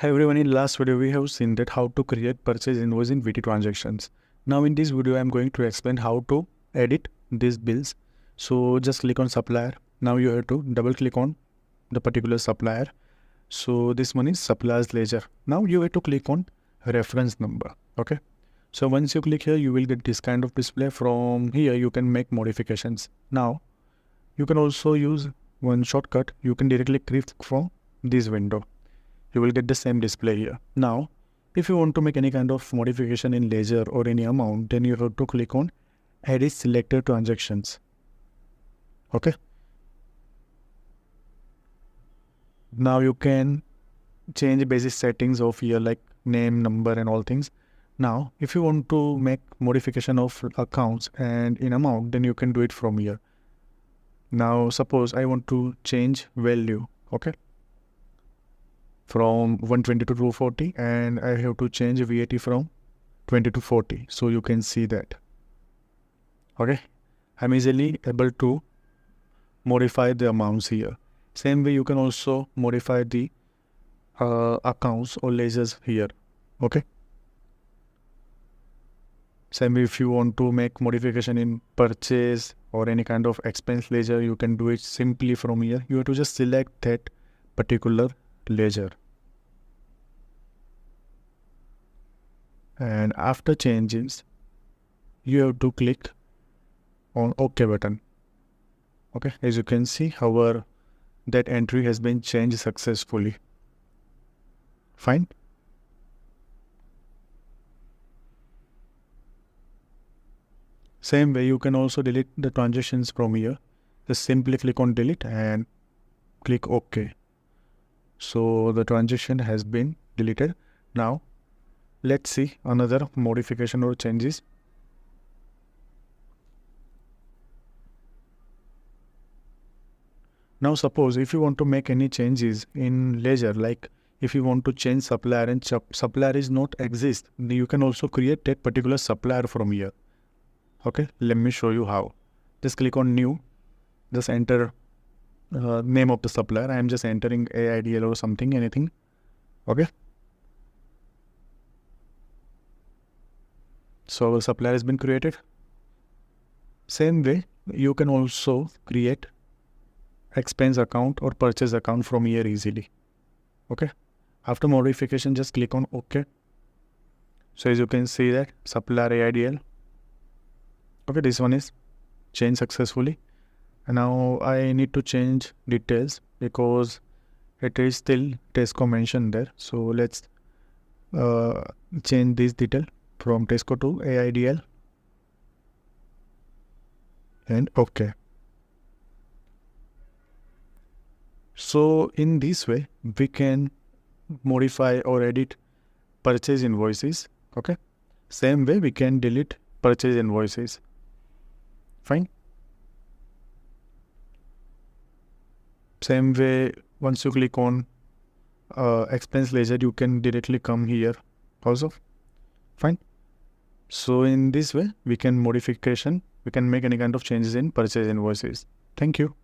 Hi everyone, in last video we have seen that how to create purchase invoice in VT transactions. Now in this video I am going to explain how to edit these bills. So just click on supplier. Now you have to double click on the particular supplier. So this one is supplier's ledger. Now you have to click on reference number. Okay. So once you click here, you will get this kind of display. From here you can make modifications. Now you can also use one shortcut. You can directly click from this window. You will get the same display here. Now, if you want to make any kind of modification in ledger or any amount, then you have to click on Edit Selected Transactions. Okay. Now you can change basic settings of here like name, number and all things. Now, if you want to make modification of accounts and in amount, then you can do it from here. Now, suppose I want to change value. Okay. From 120 to 240, and I have to change VAT from 20 to 40. So you can see that. Okay, I'm easily able to modify the amounts here. Same way you can also modify the accounts or ledgers here. Okay. Same way if you want to make modification in purchase or any kind of expense ledger, you can do it simply from here. You have to just select that particular ledger. And after changes, you have to click on OK button. Okay, as you can see, that entry has been changed successfully. Fine. Same way you can also delete the transactions from here. Just simply click on delete and click OK. So the transaction has been deleted. Now let's see another modification or changes. Now suppose if you want to make any changes in ledger, like if you want to change supplier and supplier is not exist, you can also create that particular supplier from here. Okay, let me show you how. Just click on new, just enter name of the supplier. I am just entering AIDL or something, anything. Okay. So our supplier has been created. Same way, you can also create expense account or purchase account from here easily. Okay. After modification, just click on OK. So as you can see that supplier AIDL. Okay, this one is changed successfully. And now I need to change details because it is still Tesco mentioned there. So let's change this detail from Tesco to AIDL and OK. So in this way, we can modify or edit purchase invoices. Okay. Same way we can delete purchase invoices. Fine. Same way, once you click on expense ledger, you can directly come here also. Fine. So in this way, we can make any kind of changes in purchase invoices. Thank you.